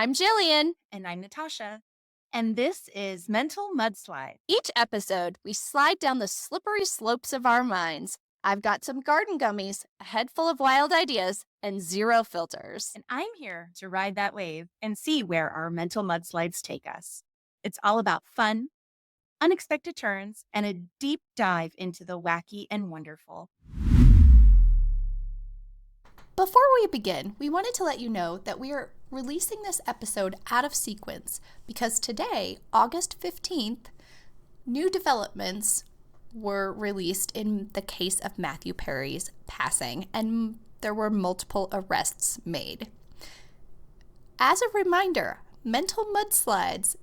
I'm Jillian. And I'm Natasha. And this is Mental Mudslide. Each episode, we slide down the slippery slopes of our minds. I've got some garden gummies, a head full of wild ideas, and zero filters. And I'm here to ride that wave and see where our mental mudslides take us. It's all about fun, unexpected turns, and a deep dive into the wacky and wonderful. Before we begin, we wanted to let you know that we are releasing this episode out of sequence because today, August 15th, new developments were released in the case of Matthew Perry's passing, and there were multiple arrests made. As a reminder, Mental Mudslides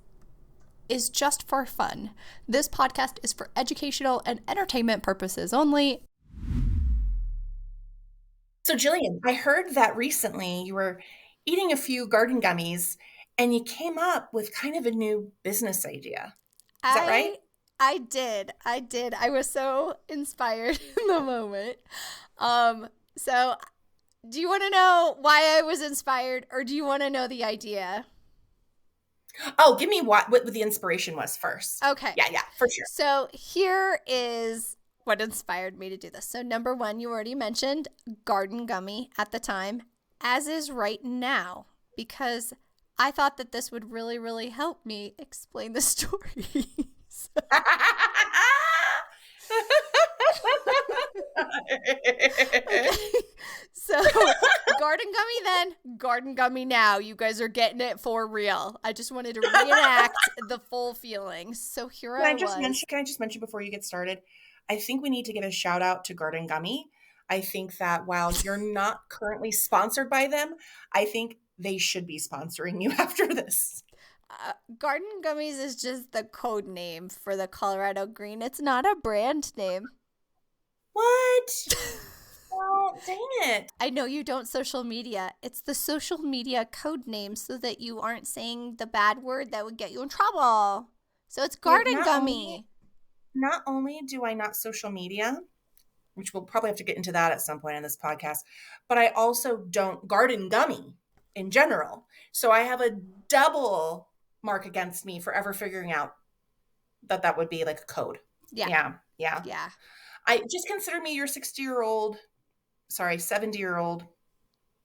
is just for fun. This podcast is for educational and entertainment purposes only. So, Jillian, I heard that recently you were eating a few garden gummies and you came up with kind of a new business idea. Is that right? I did. I was so inspired in the moment. So do you want to know why I was inspired, or do you want to know the idea? Oh, give me what the inspiration was first. Okay. Yeah, for sure. So here is what inspired me to do this. So number one, you already mentioned garden gummy at the time, as is right now, because I thought that this would really, really help me explain the story. Okay. So garden gummy then, garden gummy now. You guys are getting it for real. I just wanted to reenact the full feeling. So here I was. Can I just mention before you get started? I think we need to give a shout out to Garden Gummy. I think that while you're not currently sponsored by them, I think they should be sponsoring you after this. Garden Gummies is just the code name for the Colorado Green. It's not a brand name. What? Well, dang it. I know you don't social media. It's the social media code name so that you aren't saying the bad word that would get you in trouble. So it's Garden Gummy. Not only do I not social media, which we'll probably have to get into that at some point in this podcast, but I also don't garden gummy in general. So I have a double mark against me for ever figuring out that would be like a code. Yeah. I just consider me your 70-year-old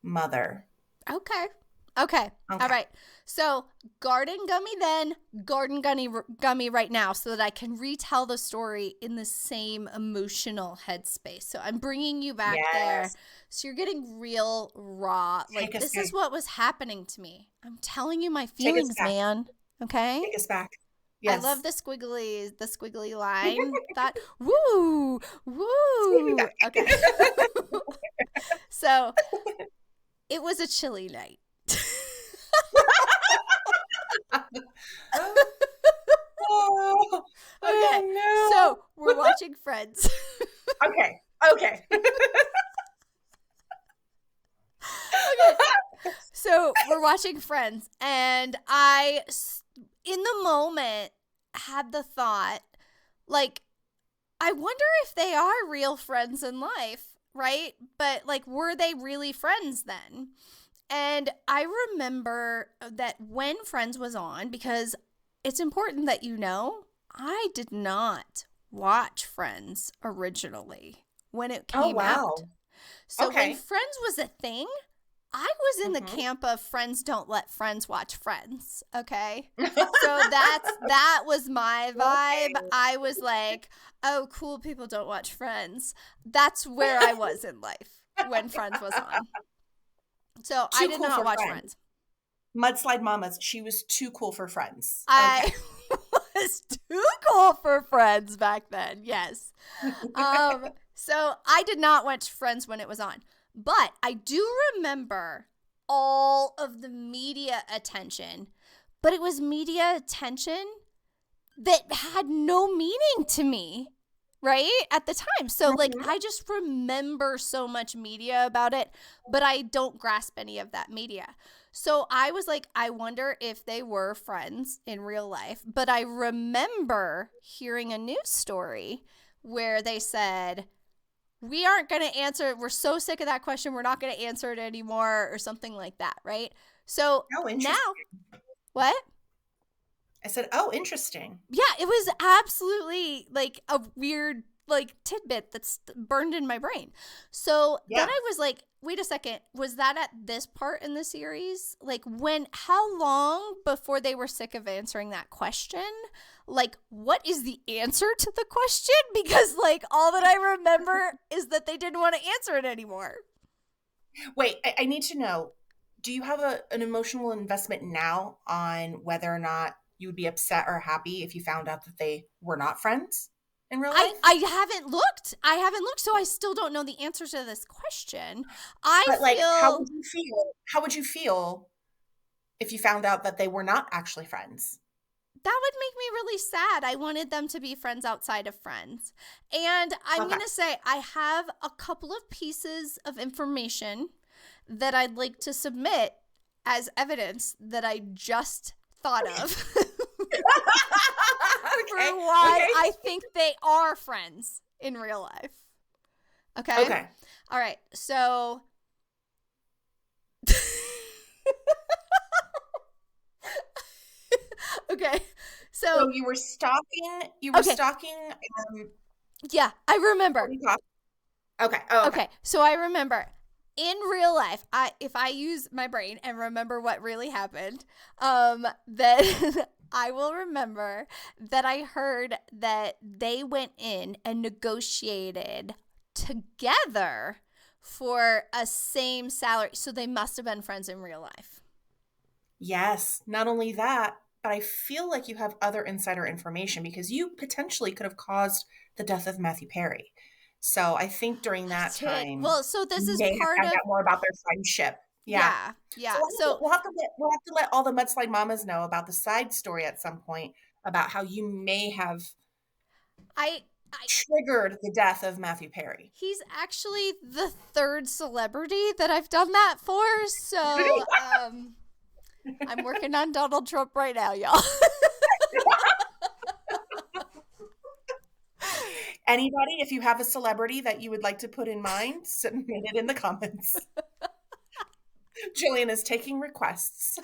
mother. Okay. All right. So garden gummy then, garden gummy right now, so that I can retell the story in the same emotional headspace. So I'm bringing you back there. So you're getting real raw. Like, this is what was happening to me. I'm telling you my feelings, man. Okay? Take us back. Yes. I love the squiggly line. That woo. Okay. So it was a chilly night. Okay. No. So we're watching Friends. Okay. So we're watching Friends, and I, in the moment, had the thought, like, I wonder if they are real friends in life, right? But, like, were they really friends then? And I remember that when Friends was on, because it's important that you know, I did not watch Friends originally when it came out. So when Friends was a thing, I was in the camp of friends don't let friends watch Friends, okay? So that was my vibe. Okay. I was like, oh, cool, people don't watch Friends. That's where I was in life when Friends was on. So I did not watch Friends. Mudslide Mamas, she was too cool for Friends. I was too cool for Friends back then, yes. So I did not watch Friends when it was on. But I do remember all of the media attention, but it was media attention that had no meaning to me, right, at the time. So, like, I just remember so much media about it, but I don't grasp any of that media. So I was like, I wonder if they were friends in real life. But I remember hearing a news story where they said, we aren't going to answer it. We're so sick of that question. We're not going to answer it anymore, or something like that, right? So Oh, now, interesting. what? I said, oh, interesting. Yeah, it was absolutely like a weird like tidbit that's burned in my brain. So then Yeah. I was like, wait a second, was that at this part in the series? Like how long before they were sick of answering that question? Like, what is the answer to the question? Because like all that I remember is that they didn't want to answer it anymore. Wait, I need to know, do you have an emotional investment now on whether or not you would be upset or happy if you found out that they were not friends in real life? I haven't looked. So I still don't know the answer to this question. I But like, how feel would you feel? How would you feel if you found out that they were not actually friends? that would make me really sad. I wanted them to be friends outside of friends. And I'm Okay. going to say I have a couple of pieces of information that I'd like to submit as evidence that I just thought of for why I think they are friends in real life. Okay? Okay. All right. So okay. So you were stalking. Yeah, I remember. Okay. Oh, Okay, so I remember in real life, if I use my brain and remember what really happened, then I will remember that I heard that they went in and negotiated together for a same salary. So they must have been friends in real life. Yes. Not only that, but I feel like you have other insider information because you potentially could have caused the death of Matthew Perry. So I think during that time, Well, so this you is may have part found of out more about their friendship. Yeah. yeah. So So we'll have to let all the mudslide mamas know about the side story at some point about how you may have I triggered the death of Matthew Perry. He's actually the third celebrity that I've done that for. So I'm working on Donald Trump right now, y'all. Anybody, if you have a celebrity that you would like to put in mind, submit it in the comments. Jillian is taking requests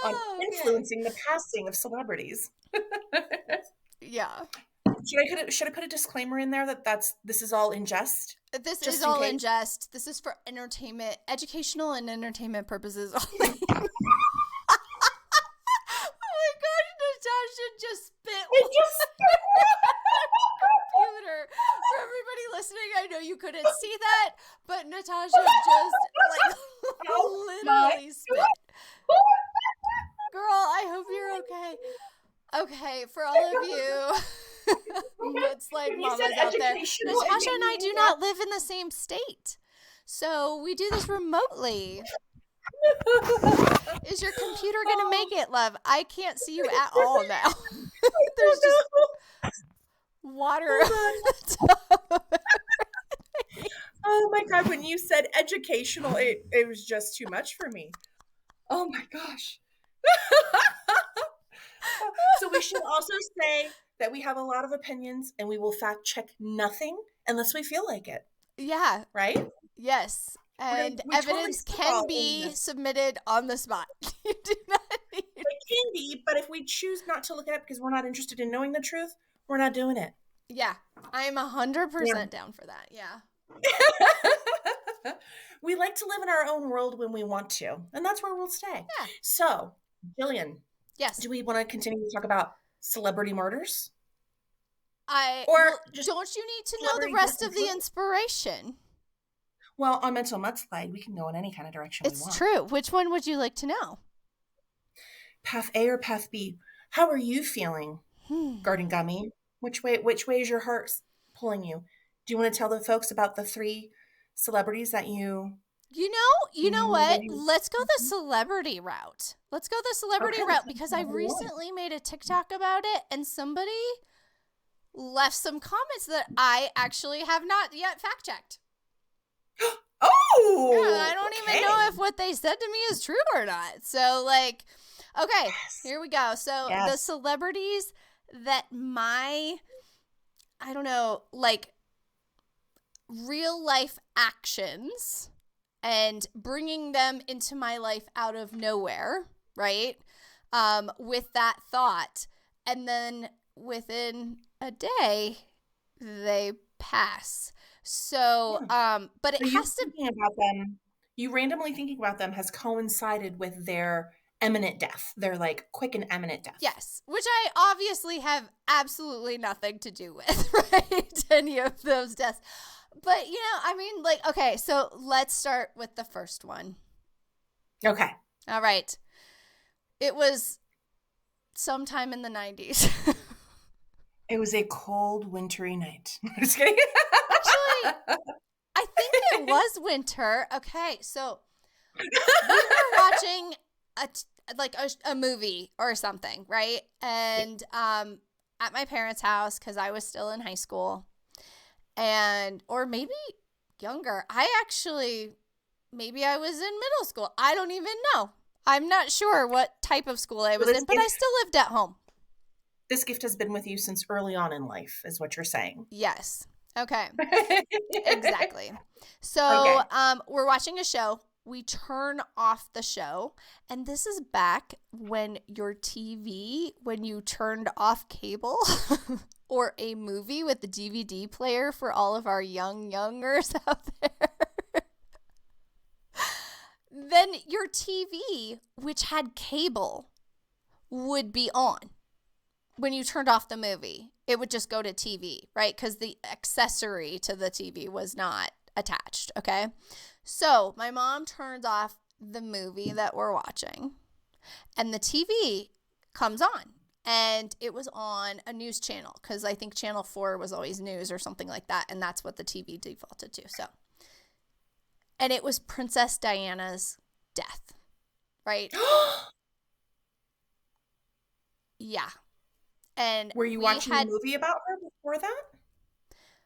on influencing the passing of celebrities. Yeah. Should I put a disclaimer in there that this is all in jest? This is all in jest. This is for entertainment, educational and entertainment purposes only. Oh my gosh, Natasha just spit. Computer. For everybody listening, I know you couldn't see that, but Natasha just like literally spit. Girl, I hope you're okay. Okay, for all of you mudslide mamas out there, Natasha and I do not live in the same state, so we do this remotely. Is your computer gonna make it, love? I can't see you at all now. There's just water on the top. Oh my god, when you said educational, it was just too much for me. Oh my gosh. So we should also say that we have a lot of opinions and we will fact check nothing unless we feel like it. Yeah. Right? Yes. And we evidence totally can be submitted on the spot. You do not need it can be, but if we choose not to look at it because we're not interested in knowing the truth, we're not doing it. Yeah. I am 100% down for that. Yeah. We like to live in our own world when we want to, and that's where we'll stay. Yeah. So, Jillian. Yes. Do we want to continue to talk about celebrity murders? Don't you need to know the rest of the inspiration? Well, on Mental Mudslide, we can go in any kind of direction we want. It's true. Which one would you like to know? Path A or Path B? How are you feeling, Garden Gummy? Which way is your heart pulling you? Do you want to tell the folks about the 3 celebrities that you know what? Let's go the celebrity route. Let's go the celebrity route because I recently made a TikTok about it and somebody left some comments that I actually have not yet fact checked. Oh! Yeah, I don't even know if what they said to me is true or not. So, like, okay, here we go. So, the celebrities that I don't know, like, real life actions and bringing them into my life out of nowhere, right? With that thought. And then within a day, they pass. So, but it So you has to. thinking about them, you randomly thinking about them has coincided with their imminent death. Their like quick and imminent death. Yes, which I obviously have absolutely nothing to do with, right? Any of those deaths. But, I mean, like, okay, so let's start with the first one. Okay. All right. It was sometime in the 90s. It was a cold, wintry night. Just kidding. Actually, I think it was winter. Okay, so we were watching a movie or something, right? And at my parents' house, because I was still in high school, or maybe younger. Maybe I was in middle school. I don't even know. I'm not sure what type of school I was in, but I still lived at home. This gift has been with you since early on in life, is what you're saying. Yes. Okay. Exactly. So, Okay. We're watching a show. We turn off the show, and this is back when your TV, when you turned off cable or a movie with the DVD player for all of our youngers out there. Then your TV, which had cable, would be on. When you turned off the movie, it would just go to TV, right? Because the accessory to the TV was not attached, okay? So my mom turns off the movie that we're watching, and the TV comes on, and it was on a news channel because I think Channel 4 was always news or something like that, and that's what the TV defaulted to. So, and it was Princess Diana's death, right? Yeah. And were you watching a movie about her before that?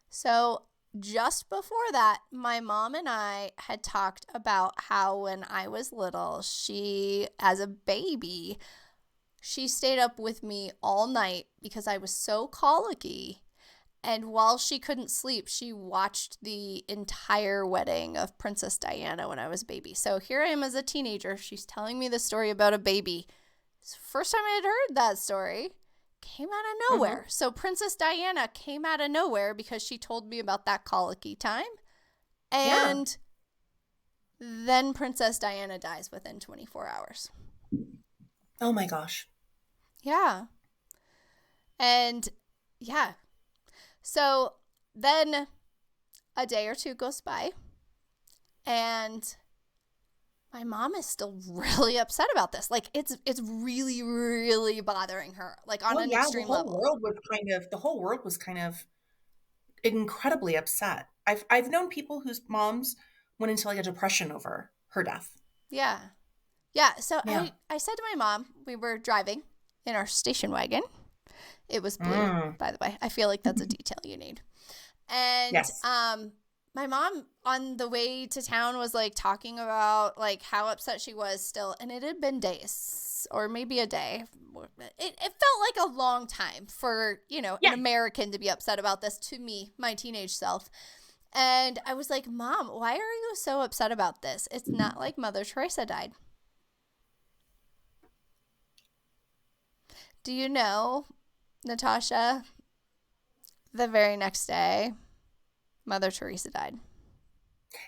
So just before that, my mom and I had talked about how when I was little, as a baby, she stayed up with me all night because I was so colicky. And while she couldn't sleep, she watched the entire wedding of Princess Diana when I was a baby. So here I am as a teenager. She's telling me the story about a baby. It's the first time I had heard that story. Came out of nowhere. Mm-hmm. So Princess Diana came out of nowhere because she told me about that colicky time. And then Princess Diana dies within 24 hours. Oh my gosh. Yeah. And yeah. So then a day or two goes by, and my mom is still really upset about this. Like it's really, really bothering her, like on an extreme level. The whole world was kind of incredibly upset. I've known people whose moms went into like a depression over her death. Yeah. Yeah. So I said to my mom, we were driving in our station wagon. It was blue, by the way. I feel like that's a detail you need. And yes. My mom on the way to town was like talking about like how upset she was still, and it had been days or maybe a day. It felt like a long time for, an American to be upset about this to me, my teenage self. And I was like, Mom, why are you so upset about this? It's not like Mother Teresa died. Do you know, Natasha, the very next day, Mother Teresa died.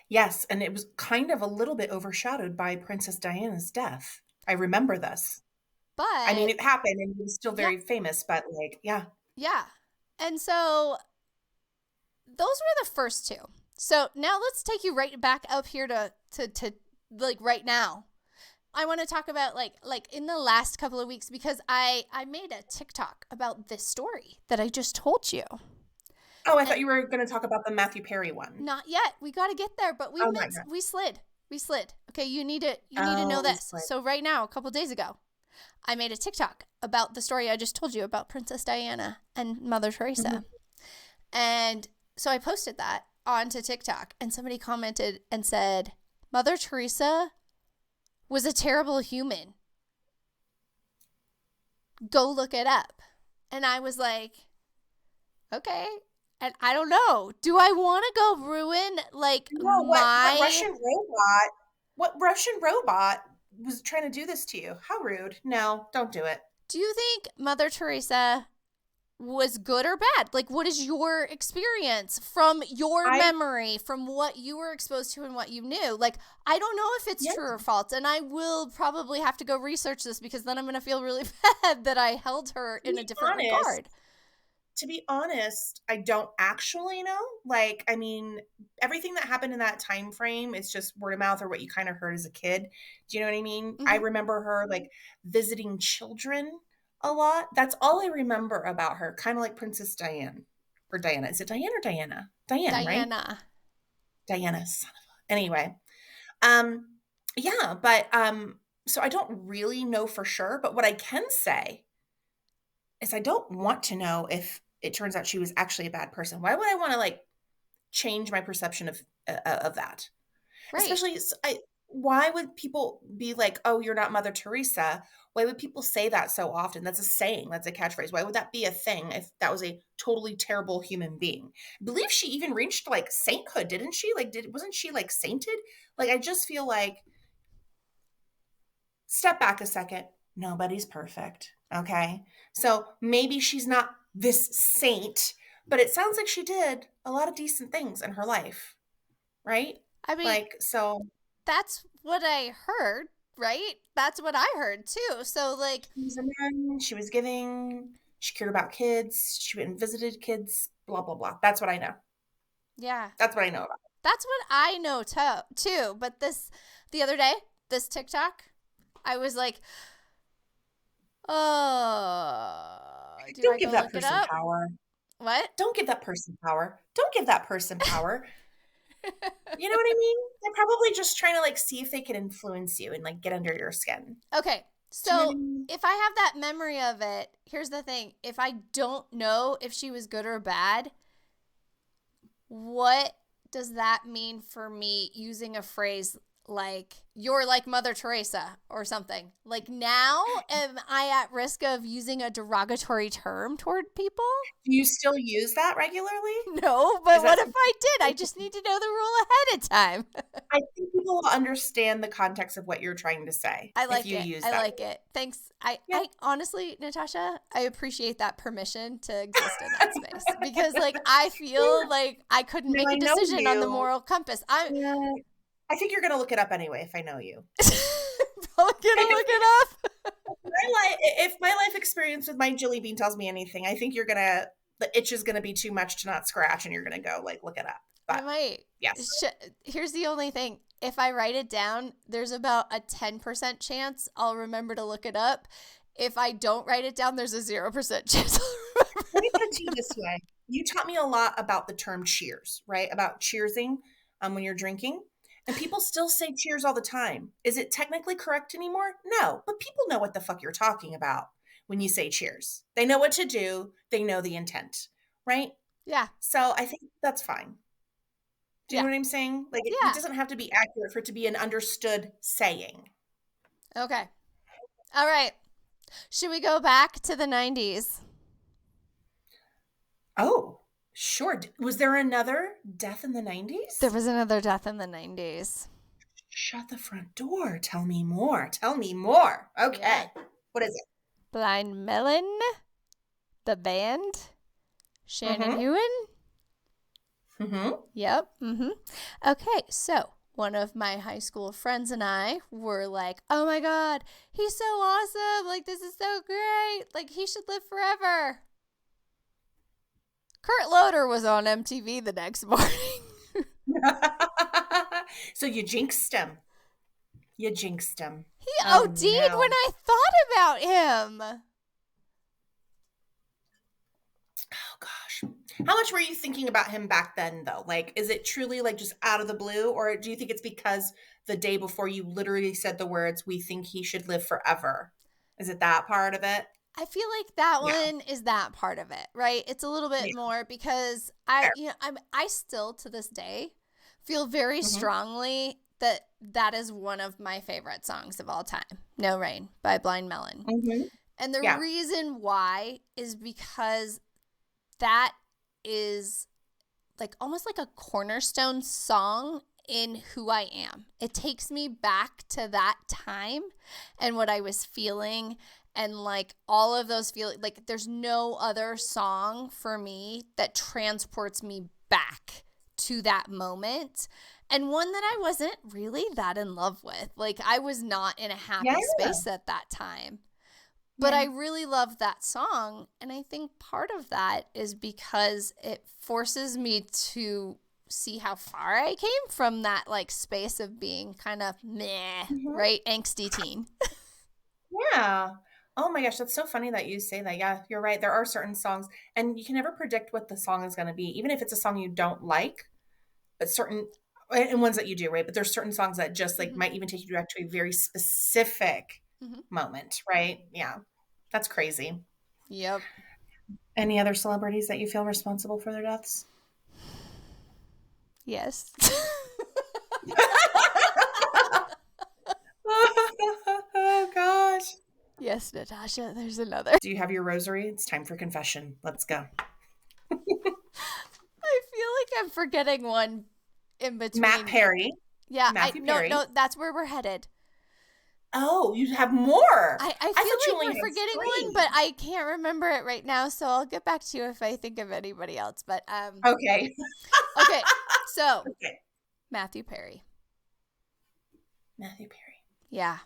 Yes, and it was kind of a little bit overshadowed by Princess Diana's death. I remember this. But I mean, it happened and it was still very famous, but like, yeah. Yeah. And so those were the first two. So now let's take you right back up here to like right now. I want to talk about like in the last couple of weeks, because I made a TikTok about this story that I just told you. Oh, I thought you were going to talk about the Matthew Perry one. Not yet. We got to get there, but we slid. Okay, you need to know this. So right now, a couple days ago, I made a TikTok about the story I just told you about Princess Diana and Mother Teresa. Mm-hmm. And so I posted that onto TikTok, and somebody commented and said, Mother Teresa was a terrible human. Go look it up. And I was like, okay, And I don't know. Do I want to go ruin like No, what my Russian robot? What Russian robot was trying to do this to you? How rude! No, don't do it. Do you think Mother Teresa was good or bad? Like, what is your experience from your I memory, from what you were exposed to and what you knew? Like, I don't know if it's Yes. true or false, and I will probably have to go research this because then I'm going to feel really bad that I held her in a different regard. To be honest, I don't actually know. Like, I mean, everything that happened in that time frame is just word of mouth or what you kind of heard as a kid. Do you know what I mean? I remember her like visiting children a lot. That's all I remember about her. Kind of like Princess Diane or Diana. Is it Diane or Diana? Diane, right? Diana. Diana, son of Anyway, yeah, but so I don't really know for sure, but what I can say is I don't want to know if it turns out she was actually a bad person. Why would I want to like change my perception of that? Right. Especially, why would people be like, "Oh, you're not Mother Teresa"? Why would people say that so often? That's a saying. That's a catchphrase. Why would that be a thing if that was a totally terrible human being? I believe she even reached like sainthood, didn't she? Like, wasn't she like sainted? Like, I just feel like step back a second. Nobody's perfect. Okay. So maybe she's not this saint, but it sounds like she did a lot of decent things in her life. Right? I mean, Like, so that's what I heard, right? That's what I heard too. So, like, she was a nun, she was giving, she cared about kids, she went and visited kids, blah, blah, blah. That's what I know. yeah, That's what I know about. that's what I know too. But the other day, this TikTok, I was like, oh, do I Don't go give that look it person up? power. What? Don't give that person power. Don't give that person power. You know what I mean? They're probably just trying to like see if they can influence you and like get under your skin. Okay, Do you know what so I mean? if I have that memory of it, here's the thing. If I don't know if she was good or bad, what does that mean for me using a phrase like, you're like Mother Teresa or something? Like, now am I at risk of using a derogatory term toward people? Do you still use that regularly? No, but Is that what if something I did? I just need to know the rule ahead of time. I think people will understand the context of what you're trying to say I if like you it. use I that. like it. Thanks. Yeah. I honestly, Natasha, I appreciate that permission to exist in that space because, like, I feel like I couldn't Now make I a know decision on the you. moral compass. I'm Yeah. I think you're gonna look it up anyway if I know you. probably gonna look it up. If my life experience with my Jilly Bean tells me anything, I think the itch is gonna be too much to not scratch, and you're gonna go like look it up. I But might. yes, Here's the only thing. If I write it down, there's about a 10% chance I'll remember to look it up. If I don't write it down, there's a 0% chance I'll remember let me to put it look to you it this up. way: you taught me a lot about the term cheers, right? About cheersing when you're drinking. And people still say cheers all the time. Is it technically correct anymore? No, but people know what the fuck you're talking about when you say cheers. They know what to do, they know the intent, right? Yeah. So I think that's fine. Do you Yeah. know what I'm saying? Like it Yeah. doesn't have to be accurate for it to be an understood saying. Okay. All right. Should we go back to the 90s? Oh, sure. Was there another death in the 90s? There was another death in the 90s. Shut the front door. Tell me more. Tell me more. Okay. Yeah. What is it? Blind Melon, the band, Shannon Mm-hmm. Hewen. Mm-hmm. Yep. Okay, so one of my high school friends and I were like, oh my God, he's so awesome. Like, this is so great. Like, he should live forever. Kurt Loder was on MTV the next morning. So you jinxed him. You jinxed him. He Oh, OD'd no. when I thought about him. Oh gosh. How much were you thinking about him back then though? Like, is it truly like just out of the blue, or do you think it's because the day before you literally said the words, "We think he should live forever"? Is it that part of it? I feel like that Yeah. one is that part of it, right? It's a little bit Yeah. more because Fair. I still to this day feel very Mm-hmm. strongly that is one of my favorite songs of all time. No Rain by Blind Melon. Mm-hmm. And the Yeah. reason why is because that is like almost like a cornerstone song in who I am. It takes me back to that time and what I was feeling, and like all of those feelings. Like there's no other song for me that transports me back to that moment, and one that I wasn't really that in love with. Like I was not in a happy space at that time. But I really love that song, and I think part of that is because it forces me to see how far I came from that like space of being kind of meh, right? Angsty teen. Yeah. Oh my gosh, that's so funny that you say that. Yeah, you're right. There are certain songs, and you can never predict what the song is going to be, even if it's a song you don't like, but certain, and ones that you do, right? But there's certain songs that just like might even take you back to a very specific moment, right? Yeah. That's crazy. Yep. Any other celebrities that you feel responsible for their deaths? Yes. Oh gosh. Yes, Natasha, there's another. Do you have your rosary? It's time for confession. Let's go. I feel like I'm forgetting one in between. Matt Perry. Yeah, Matthew Perry. No, that's where we're headed. Oh, you have more. I feel like we're forgetting one, but I can't remember it right now, so I'll get back to you if I think of anybody else. But Okay. Okay. So Matthew Perry. Matthew Perry. Yeah.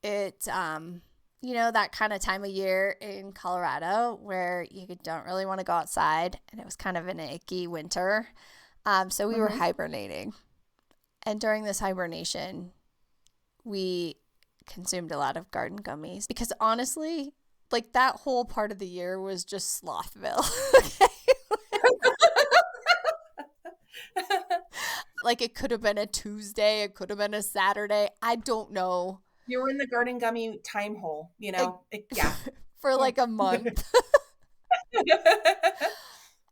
It you know, that kind of time of year in Colorado where you don't really want to go outside, and it was kind of an icky winter. So we were hibernating. And during this hibernation, we consumed a lot of garden gummies because honestly, like that whole part of the year was just Slothville. Like it could have been a Tuesday, it could have been a Saturday. I don't know. You were in the garden gummy time hole, you know? Yeah. For like a month.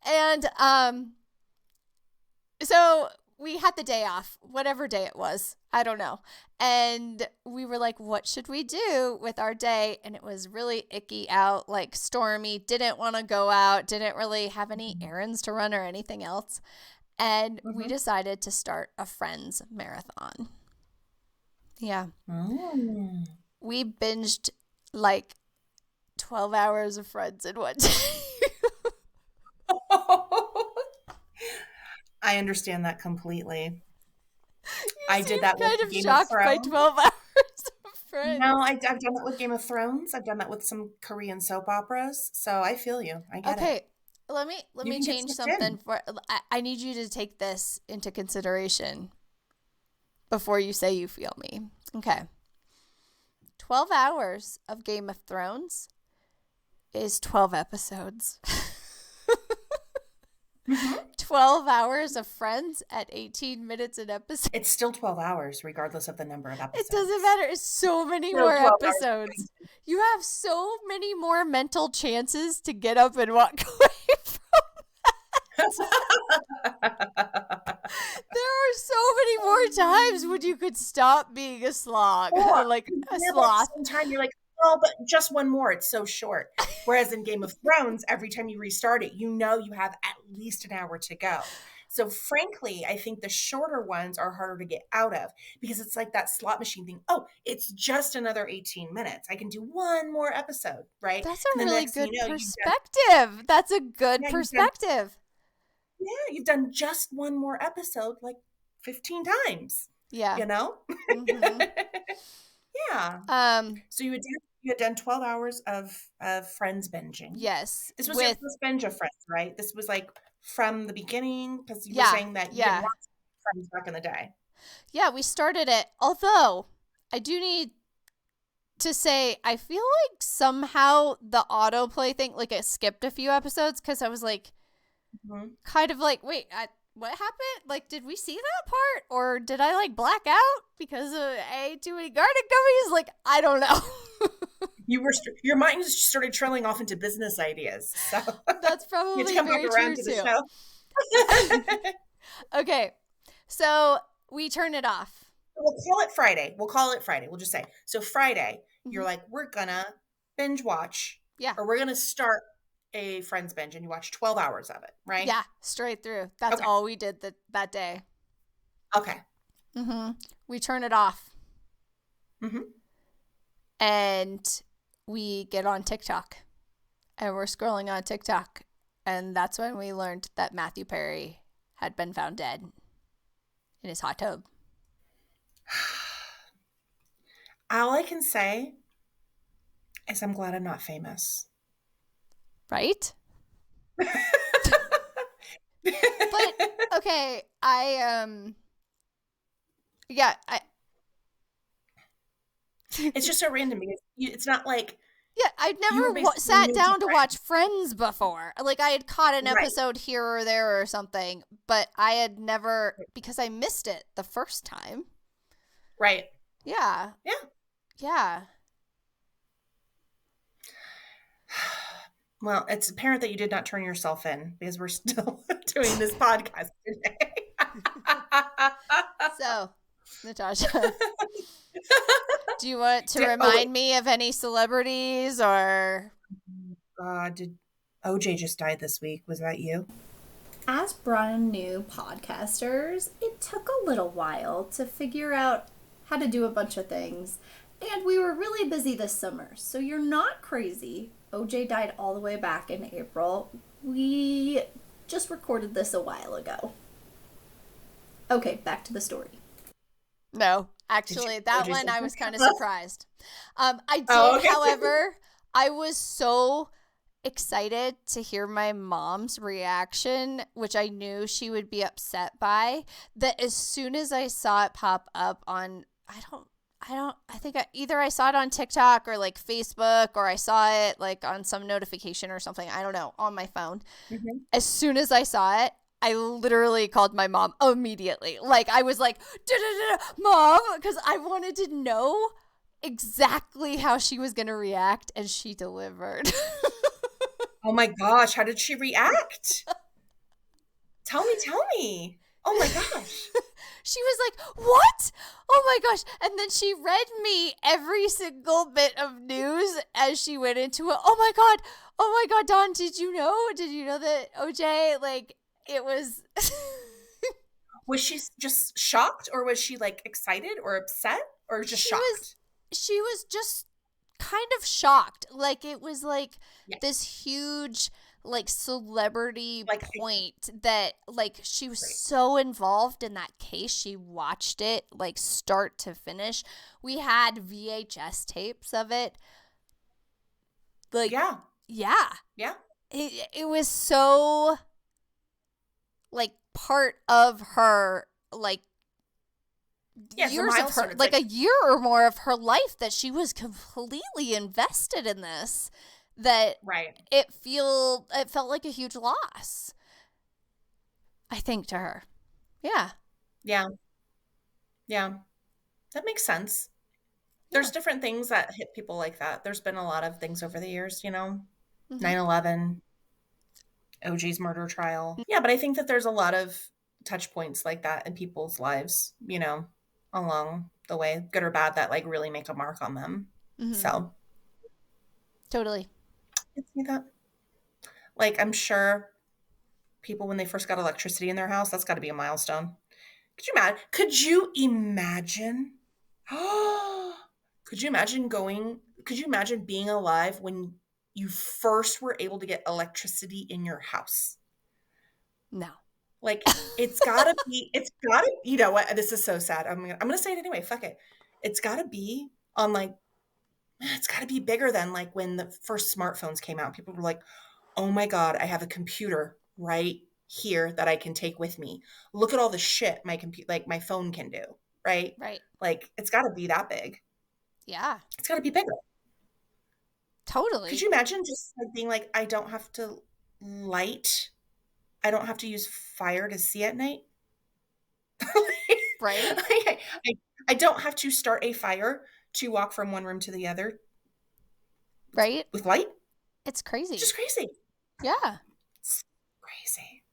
And so we had the day off, whatever day it was. I don't know. And we were like, what should we do with our day? And it was really icky out, like stormy, didn't want to go out, didn't really have any errands to run or anything else. And we decided to start a Friends marathon. Yeah. We binged like 12 hours of Friends in one day. I understand that completely. I did that with kind of Game shocked of Thrones. by 12 hours of Friends. No, I've done that with Game of Thrones. I've done that with some Korean soap operas. So I feel you. I get it. Okay, let me change something. I need you to take this into consideration before you say you feel me. Okay. 12 hours of Game of Thrones is 12 episodes. 12 hours of Friends at 18 minutes an episode. It's still 12 hours, regardless of the number of episodes. It doesn't matter. It's so many more episodes. You have so many more mental chances to get up and walk away from that. There are so many more times when you could stop being a slog, like a sloth. Sometimes you're like, oh, but just one more. It's so short. Whereas in Game of Thrones, every time you restart it, you know you have at least an hour to go. So frankly, I think the shorter ones are harder to get out of because it's like that slot machine thing. Oh, it's just another 18 minutes. I can do one more episode, right? That's a really good perspective. That's a good perspective. You've done just one more episode like 15 times. Yeah. You know? Yeah. So you had done 12 hours of Friends binging. Yes. This was your first binge of Friends, right? This was like from the beginning because you were saying that you didn't watch Friends back in the day. Yeah, we started it. Although I do need to say, I feel like somehow the autoplay thing, like it skipped a few episodes because I was like, kind of like, wait, what happened? Like, did we see that part? Or did I like black out because I ate too many garden gummies? Like, I don't know. Your mind just started trailing off into business ideas. So that's probably you come very back around true to the too. show. Okay, so we turn it off. We'll call it Friday. We'll just say, so Friday, you're like, we're gonna binge watch Yeah. Or we're going to start a Friends binge and you watch 12 hours of it, right? Yeah, straight through. That's Okay. all we did that day. Okay. We turn it off. Mm-hmm. And we get on TikTok. And we're scrolling on TikTok. And that's when we learned that Matthew Perry had been found dead in his hot tub. All I can say is I'm glad I'm not famous. Right? But okay, it's just so random because it's not like I'd you were never basically sat new down to Friends. watch Friends before. Like, I had caught an Right. episode here or there or something, but I had never, because I missed it the first time. Right. Yeah. Yeah. Yeah. Well, it's apparent that you did not turn yourself in because we're still doing this podcast today. So, Natasha, do you want to remind me of any celebrities or? Did OJ just died this week? Was that you? As brand new podcasters, it took a little while to figure out how to do a bunch of things. And we were really busy this summer, so you're not crazy. OJ died all the way back in April. We just recorded this a while ago. Okay, back to the story. No, actually, that one I was kind of surprised. I did, okay. however, I was so excited to hear my mom's reaction, which I knew she would be upset by, that as soon as I saw it pop up on, I think either I saw it on TikTok or like Facebook, or I saw it like on some notification or something, I don't know, on my phone. Mm-hmm. As soon as I saw it, I literally called my mom immediately. Like, I was like, Mom, because I wanted to know exactly how she was going to react, and she delivered. Oh my gosh, how did she react? Tell me. Oh my gosh. She was like, what? Oh my gosh. And then she read me every single bit of news as she went into it. Oh my God, Dawn, did you know? Did you know that OJ, like, it was... Was she just shocked, or was she like excited or upset, or just shocked? She was just kind of shocked. Like, it was like this huge like celebrity point that like she was so involved in that case. She watched it like start to finish. We had VHS tapes of it. Like yeah. It was so like part of her like years of her, like a year or more of her life, that she was completely invested in this, that it felt like a huge loss, I think, to her. Yeah. That makes sense. There's different things that hit people like that. There's been a lot of things over the years, 9/11, OJ's murder trial. Yeah, but I think that there's a lot of touch points like that in people's lives, along the way, good or bad, that like really make a mark on them. So totally. I see that. Like, I'm sure people, when they first got electricity in their house, that's got to be a milestone. Could you imagine? Could you imagine being alive when you first were able to get electricity in your house? No. Like, it's gotta be, you know what? This is so sad. I'm gonna say it anyway. Fuck it. It's gotta be on like, it's gotta be bigger than like when the first smartphones came out. People were like, oh my God, I have a computer right here that I can take with me. Look at all the shit my phone can do. Right. Like, it's gotta be that big. Yeah. It's gotta be bigger. Totally. Could you imagine just like being like, I don't have to use fire to see at night? Right. I don't have to start a fire to walk from one room to the other. Right. With light? It's crazy. Just crazy. Yeah. It's crazy.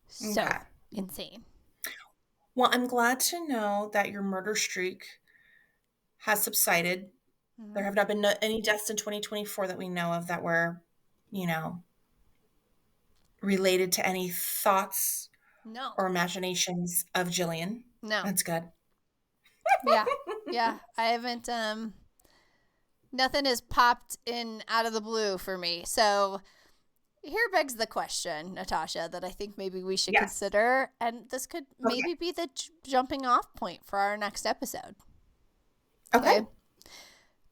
So insane. Well, I'm glad to know that your murder streak has subsided There have not been any deaths in 2024 that we know of that were, related to any thoughts No. or imaginations of Jillian. No. That's good. Yeah. Yeah. I haven't, nothing has popped in out of the blue for me. So here begs the question, Natasha, that I think maybe we should consider. And this could maybe be the jumping off point for our next episode. Okay.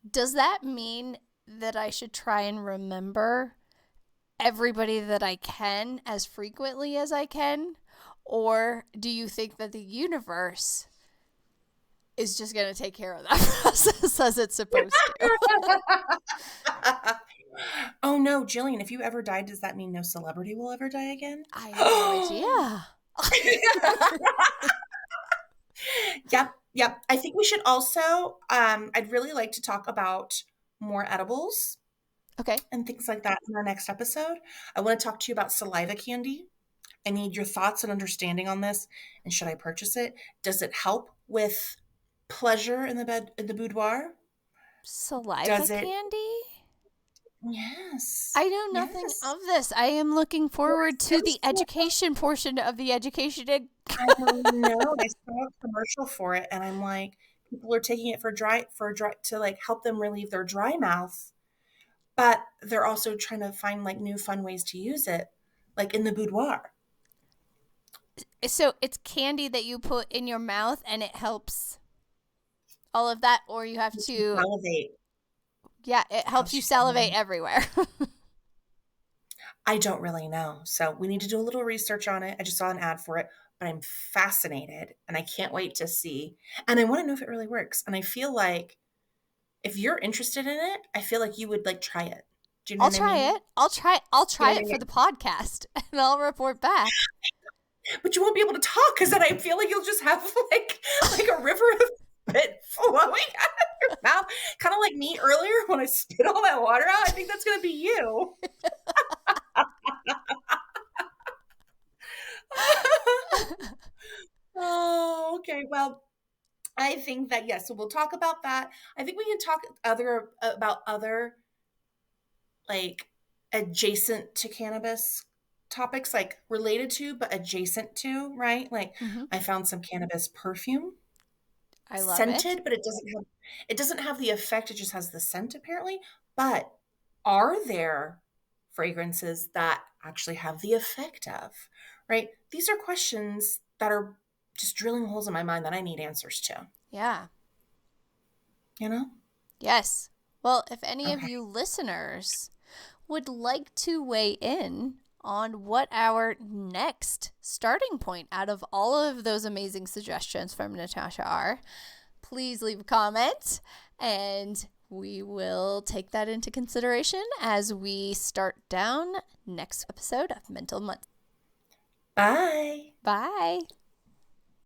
Does that mean that I should try and remember everybody that I can as frequently as I can? Or do you think that the universe is just going to take care of that process as it's supposed to? Oh no, Jillian, if you ever die, does that mean no celebrity will ever die again? I have no idea. Yep. I think we should also, I'd really like to talk about more edibles. Okay. And things like that in our next episode. I want to talk to you about saliva candy. I need your thoughts and understanding on this. And should I purchase it? Does it help with pleasure in the boudoir? Saliva candy? Yes. I know nothing of this. I am looking forward to the education portion of the education. I know. I saw a commercial for it, and I'm like, people are taking it for dry to like help them relieve their dry mouth, but they're also trying to find like new fun ways to use it, like in the boudoir. So it's candy that you put in your mouth, and it helps all of that, or you have to salivate. Yeah, it helps you salivate everywhere. I don't really know. So we need to do a little research on it. I just saw an ad for it, but I'm fascinated and I can't wait to see. And I want to know if it really works. And I feel like if you're interested in it, I feel like you would like try it. Do you know what I mean? I'll try it for the podcast and I'll report back. But you won't be able to talk because then I feel like you'll just have like a river of spit flowing out of your mouth. Kind of like me earlier when I spit all that water out. I think that's going to be you. Oh, okay. Well, I think that, yes. So we'll talk about that. I think we can talk about other like adjacent to cannabis topics, like related to, but adjacent to, right? Like I found some cannabis perfume. I love scented, it. but it doesn't have the effect. It just has the scent apparently. But are there fragrances that actually have the effect of, right? These are questions that are just drilling holes in my mind that I need answers to. Yeah. You know? Yes. Well, if any of you listeners would like to weigh in on what our next starting point out of all of those amazing suggestions from Natasha are, please leave a comment and we will take that into consideration as we start down next episode of Mental Mudslides. Bye. Bye.